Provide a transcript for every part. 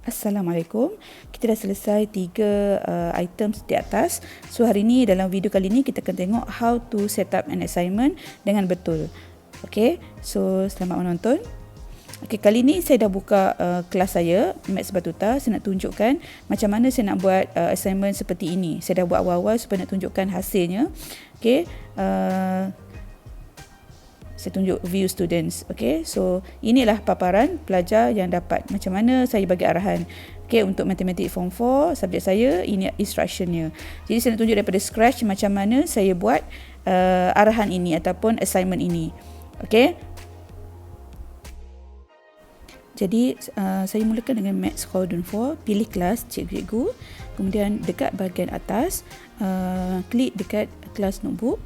Assalamualaikum. Kita dah selesai 3 items di atas. So hari ni dalam video kali ni kita akan tengok how to set up an assignment dengan betul. Okay, so selamat menonton. Okay, kali ni saya dah buka kelas saya, Maths Batuta. Saya nak tunjukkan macam mana saya nak buat assignment seperti ini. Saya dah buat awal-awal supaya nak tunjukkan hasilnya. Okay, saya tunjuk view students. Okay, so inilah paparan pelajar yang dapat. Macam mana saya bagi arahan. Okay, untuk matematik form 4 subjek saya, ini instructionnya. Jadi saya nak tunjuk daripada scratch macam mana saya buat arahan ini ataupun assignment ini. Okay, jadi saya mulakan dengan Maths Quadrant 4. Pilih kelas cikgu. Kemudian dekat bahagian atas, klik dekat kelas notebook.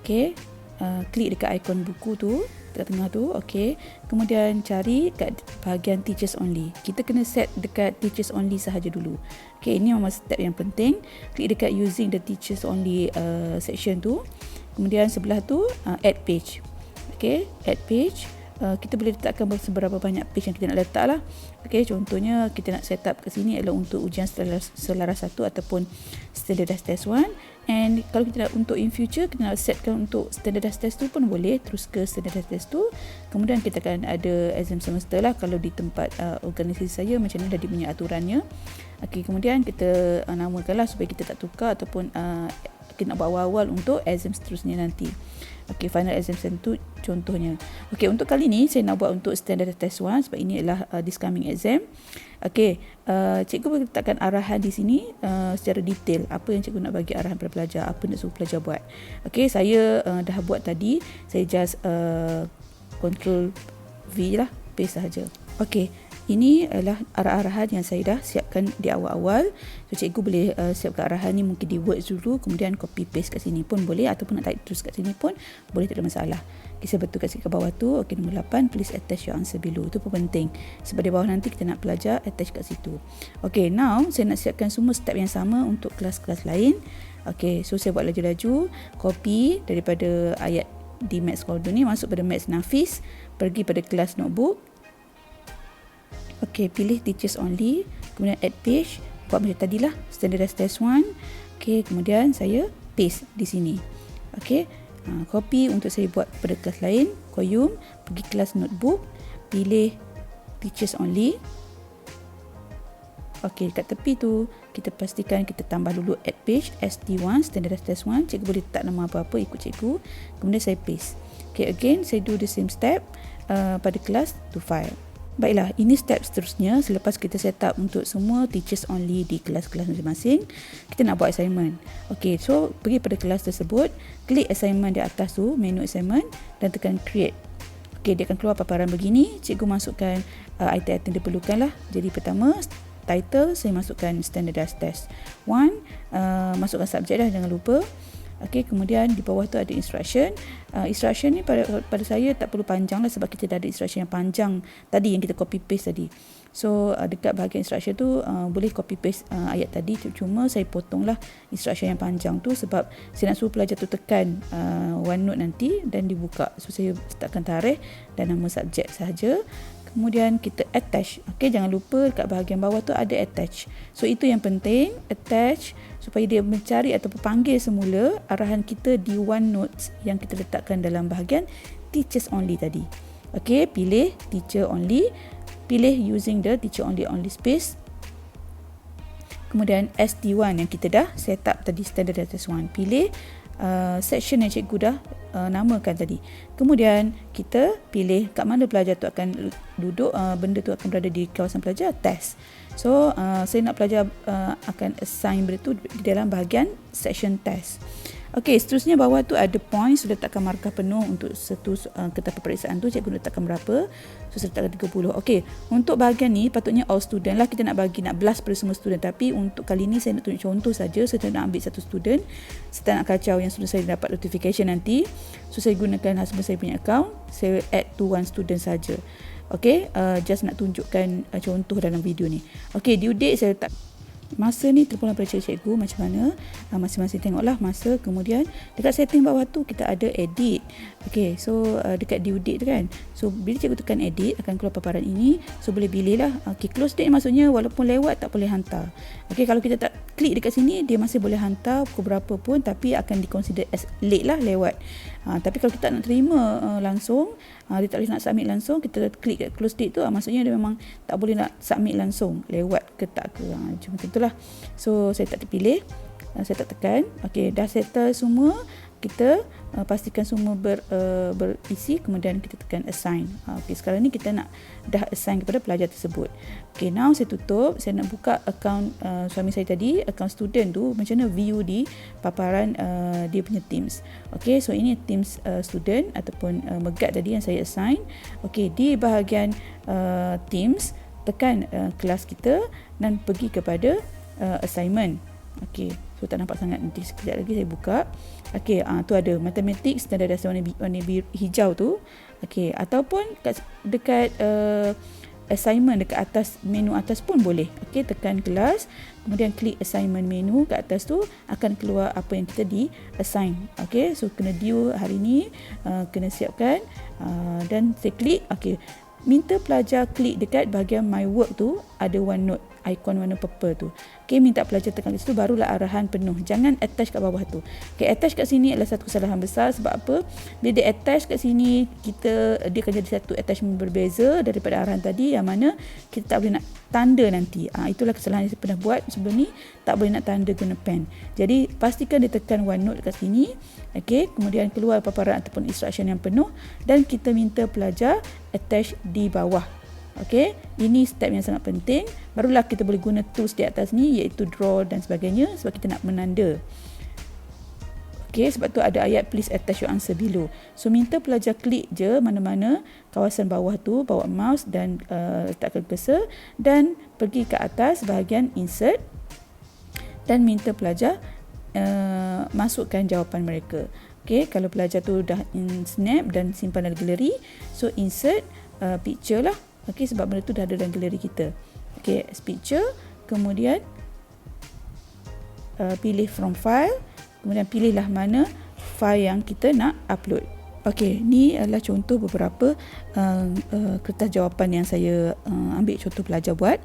Okay, klik dekat ikon buku tu, dekat tengah tu. Okay, kemudian cari kat bahagian teachers only. Kita kena set dekat teachers only sahaja dulu. Okay, ini memang step yang penting. Klik dekat using the teachers only section tu. Kemudian sebelah tu add page. Okay, add page. Kita boleh letakkan seberapa banyak page yang kita nak letak lah. Okay, contohnya kita nak set up kat sini adalah untuk ujian selaras 1 ataupun standardized test 1. And kalau kita nak untuk in future, kita nak setkan untuk standardized test tu pun boleh, terus ke standardized test tu. Kemudian kita akan ada exam semester lah kalau di tempat organisasi saya, macam ni dah dia punya aturannya. Okay, kemudian kita namakan lah supaya kita tak tukar ataupun kita nak buat awal-awal untuk exam seterusnya nanti. Okay, final exam tu contohnya. Okay, untuk kali ni saya nak buat untuk standard test 1 sebab ini adalah this coming exam. Okay, cikgu boleh letakkan arahan di sini secara detail. Apa yang cikgu nak bagi arahan kepada pelajar, apa nak suruh pelajar buat. Okay, saya dah buat tadi. Saya just control V lah, paste sahaja. Okay, ini adalah arah-arahan yang saya dah siapkan di awal-awal. So cikgu boleh siapkan arahan ni mungkin di Word dulu, kemudian copy paste kat sini pun boleh, ataupun nak type terus kat sini pun boleh, tak ada masalah. Okay, saya betulkan sikit ke bawah tu. Okay, nombor 8, please attach your answer below. Itu pun penting sebab di bawah nanti kita nak pelajar attach kat situ. Okay, now saya nak siapkan semua step yang sama untuk kelas-kelas lain. Okay, so saya buat laju-laju. Copy daripada ayat di Maths Quadrant ni masuk pada Maths Nafis, pergi pada kelas notebook. Okay, pilih teachers only, kemudian add page, buat macam tadilah, standardized test 1. Okay, kemudian saya paste di sini. Okay, copy untuk saya buat pada kelas lain. Koyum, pergi kelas notebook, pilih teachers only. Okay, dekat tepi tu kita pastikan kita tambah dulu add page ST1, standardized test 1. Cikgu boleh letak nama apa-apa ikut cikgu. Kemudian saya paste. Okay, again saya do the same step pada kelas to file. Baiklah, ini step seterusnya. Selepas kita set up untuk semua teachers only di kelas-kelas masing-masing, kita nak buat assignment. Okay, so pergi pada kelas tersebut, klik assignment di atas tu, menu assignment, dan tekan create. Okay, dia akan keluar paparan begini. Cikgu masukkan item-item diperlukan lah. Jadi pertama, title, saya masukkan standardized test 1. Masukkan subjek dah, jangan lupa. Okay, kemudian di bawah tu ada instruction. Instruction ni pada saya tak perlu panjang lah sebab kita dah ada instruction yang panjang tadi yang kita copy paste tadi. So dekat bahagian instruction tu boleh copy paste ayat tadi, cuma saya potong lah instruction yang panjang tu sebab saya nak suruh pelajar tu tekan OneNote nanti dan dibuka. So saya letakkan tarikh dan nama subjek sahaja. Kemudian kita attach. Okay, jangan lupa dekat bahagian bawah tu ada attach. So itu yang penting, attach, supaya dia mencari ataupun panggil semula arahan kita di OneNote yang kita letakkan dalam bahagian teachers only tadi. Okay, pilih teacher only, pilih using the teacher only space. Kemudian ST1 yang kita dah set up tadi, standard test 1, pilih section yang cikgu dah namakan tadi. Kemudian kita pilih kat mana pelajar tu akan duduk, benda tu akan berada di kawasan pelajar, test. So saya nak pelajar akan assign benda tu di dalam bahagian section test. Okey, seterusnya bawah tu ada point, sudah letakkan markah penuh untuk satu kertas peperiksaan tu, cikgu letakkan berapa. So saya letakkan 30. Okey, untuk bahagian ni patutnya all student lah, kita nak blast pada semua student, tapi untuk kali ni saya nak tunjuk contoh saja. Saya nak ambil satu student, saya tak nak kacau yang student saya dapat notification nanti. So saya gunakan husband saya punya account, saya add to one student saja. Okey, just nak tunjukkan contoh dalam video ni. Okey, due date saya letak Masa ni terpulang pada cikgu macam mana, masing-masing tengoklah masa. Kemudian dekat setting bawah tu kita ada edit. Okey, so dekat due date tu kan, so bila cikgu tekan edit akan keluar paparan ini. So boleh pilih lah. Okey, close date maksudnya walaupun lewat tak boleh hantar. Okey, kalau kita tak klik dekat sini, dia masih boleh hantar pukul berapa pun, tapi akan diconsider as late lah, lewat. Tapi kalau kita nak terima langsung, dia tak boleh nak submit langsung, kita klik kat close date tu, maksudnya dia memang tak boleh nak submit langsung, lewat ke tak ke, macam itulah. So saya tak terpilih, saya tak tekan. Okey, dah settle semua, kita pastikan semua berisi, kemudian kita tekan assign. Okey, sekarang ni kita nak dah assign kepada pelajar tersebut. Okey, now saya tutup, saya nak buka akaun suami saya tadi, akaun student tu, macam mana view di paparan dia punya Teams. Okey, so ini Teams student ataupun Megat tadi yang saya assign. Okey, di bahagian Teams, tekan kelas kita dan pergi kepada assignment. Okey, so tak nampak sangat, nanti sekejap lagi saya buka. Okey, tu ada mathematics dan ada dasar warna hijau tu. Okey, ataupun dekat assignment dekat atas, menu atas pun boleh. Okey, tekan kelas, kemudian klik assignment menu kat atas tu, akan keluar apa yang kita di assign. Okey, so kena due hari ni, kena siapkan, dan saya klik. Okey, minta pelajar klik dekat bahagian my work tu, ada OneNote ikon warna purple tu. Okey, minta pelajar tekan kat situ, barulah arahan penuh. Jangan attach kat bawah tu. Okey, attach kat sini adalah satu kesalahan besar. Sebab apa? Bila dia attach kat sini, dia akan jadi satu attachment berbeza daripada arahan tadi, yang mana kita tak boleh nak tanda nanti. Itulah kesalahan yang saya pernah buat sebelum ni, tak boleh nak tanda guna pen. Jadi pastikan dia tekan OneNote kat sini. Okey, kemudian keluar paparan ataupun instruction yang penuh, dan kita minta pelajar attach di bawah. Okey, ini step yang sangat penting. Barulah kita boleh guna tools di atas ni, iaitu draw dan sebagainya, sebab kita nak menanda. Okey, sebab tu ada ayat please attach your answer below. So minta pelajar klik je mana-mana kawasan bawah tu, bawa mouse dan letakkan cursor, dan pergi ke atas bahagian insert, dan minta pelajar masukkan jawapan mereka. Okey, kalau pelajar tu dah snap dan simpan dalam galeri, so insert picture lah. Okey, sebab benda tu dah ada dalam galeri kita. Okey, picture, kemudian pilih from file, kemudian pilihlah mana file yang kita nak upload. Okey, ni adalah contoh beberapa kertas jawapan yang saya ambil contoh pelajar buat.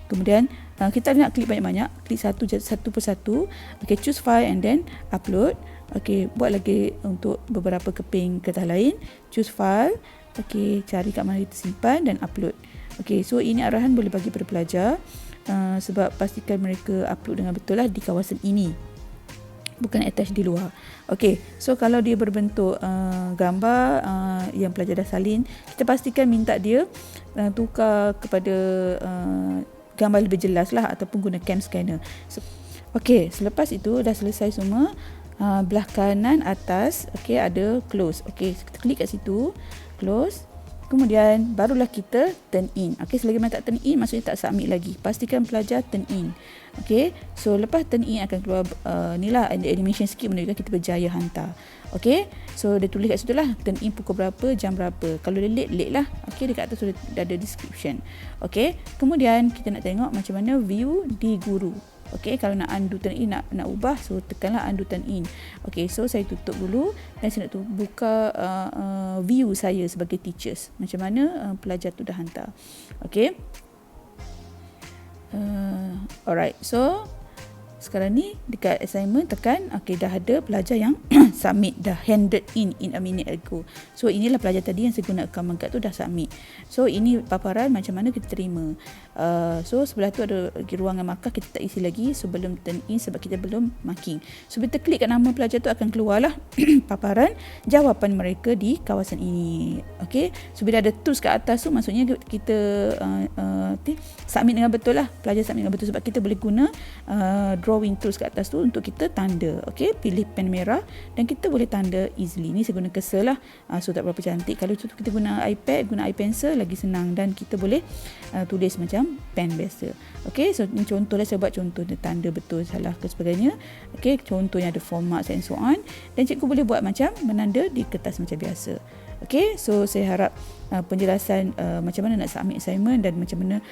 Kemudian kita nak klik banyak-banyak, klik satu persatu. Okey, choose file and then upload. Okey, buat lagi untuk beberapa keping kertas lain. Choose file. Okey, cari kat mana kita simpan dan upload. Okey, so ini arahan boleh bagi pada pelajar, sebab pastikan mereka upload dengan betul lah di kawasan ini, bukan attach di luar. Okey, so kalau dia berbentuk gambar yang pelajar dah salin, kita pastikan minta dia tukar kepada gambar lebih jelas lah, ataupun guna cam scanner. Okey, selepas itu dah selesai semua, belah kanan atas, okey, ada close. Okey, kita klik kat situ, close. Kemudian barulah kita turn in. Okey, selagi mana tak turn in, maksudnya tak submit lagi. Pastikan pelajar turn in. Okey, so lepas turn in akan keluar ni lah animation sikit menunjukkan kita berjaya hantar. Okey, so dia tulis kat situ lah turn in pukul berapa, jam berapa. Kalau dia late, late lah. Okey, dekat atas sudah ada description. Okey, kemudian kita nak tengok macam mana view di guru. Okey, kalau nak undo turn in, nak ubah, so tekanlah undo turn in. Okey, so saya tutup dulu dan saya nak buka view saya sebagai teachers. Macam mana pelajar tu dah hantar. Okey. Alright, so sekarang ni dekat assignment tekan, okey, dah ada pelajar yang submit, dah handed in a minute ago. So inilah pelajar tadi yang saya guna akaun Megat tu dah submit. So ini paparan macam mana kita terima. So sebelah tu ada ruangan markah, kita tak isi lagi sebelum turn in sebab kita belum marking. So bila kita klik kat nama pelajar tu, akan keluarlah paparan jawapan mereka di kawasan ini. Okey, so bila ada tools kat atas tu, maksudnya kita submit dengan betul lah, pelajar submit dengan betul, sebab kita boleh guna drawing tools kat atas tu untuk kita tanda. Okey, pilih pen merah dan kita boleh tanda easily. Ni saya guna cursor lah, so tak berapa cantik. Kalau kita guna iPad, guna iPencil, lagi senang, dan kita boleh tulis macam pen biasa. Okey, so ni contoh lah, saya buat contoh dia tanda betul salah ke sebagainya. Okey, contohnya ada format and so on, dan cikgu boleh buat macam menanda di kertas macam biasa. Okay, so saya harap penjelasan macam mana nak submit assignment dan macam mana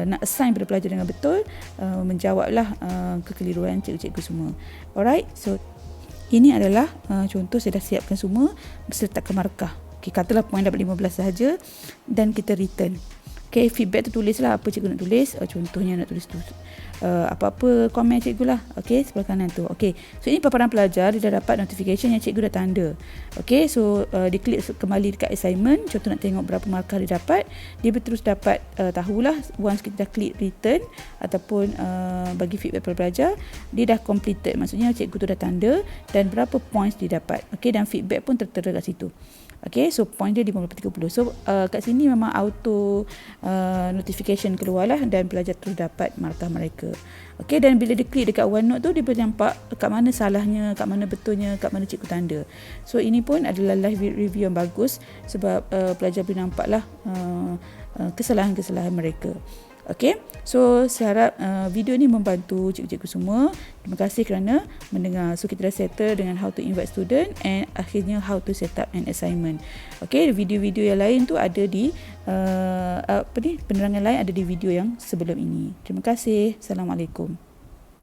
nak assign pada pelajar dengan betul menjawablah kekeliruan cikgu-cikgu semua. Alright, so ini adalah contoh saya dah siapkan semua sertakan markah. Okay, katalah poin dapat 15 sahaja dan kita return. Okay, feedback tu tulislah apa cikgu nak tulis. Contohnya nak tulis tu apa-apa komen cikgu lah. Okay, sebelah kanan tu. Okay, so ini paparan pelajar, dia dah dapat notification yang cikgu dah tanda. Okay, so dia klik kembali dekat assignment. Contoh nak tengok berapa markah dia dapat. Dia terus dapat tahulah once kita dah klik return ataupun bagi feedback pada pelajar, dia dah completed. Maksudnya cikgu tu dah tanda dan berapa points dia dapat. Okay, dan feedback pun tertera kat situ. Okay, so point dia 50/30. So kat sini memang auto notification keluar lah dan pelajar terus dapat markah mereka. Okay, dan bila dia klik dekat OneNote tu, dia boleh nampak kat mana salahnya, kat mana betulnya, kat mana cikgu tanda. So ini pun adalah live review yang bagus sebab pelajar boleh nampak lah kesalahan-kesalahan mereka. Okay, so saya harap video ni membantu cikgu-cikgu semua. Terima kasih kerana mendengar. So kita dah settle dengan how to invite student and akhirnya how to set up an assignment. Okay, video-video yang lain tu ada di penerangan lain ada di video yang sebelum ini. Terima kasih. Assalamualaikum.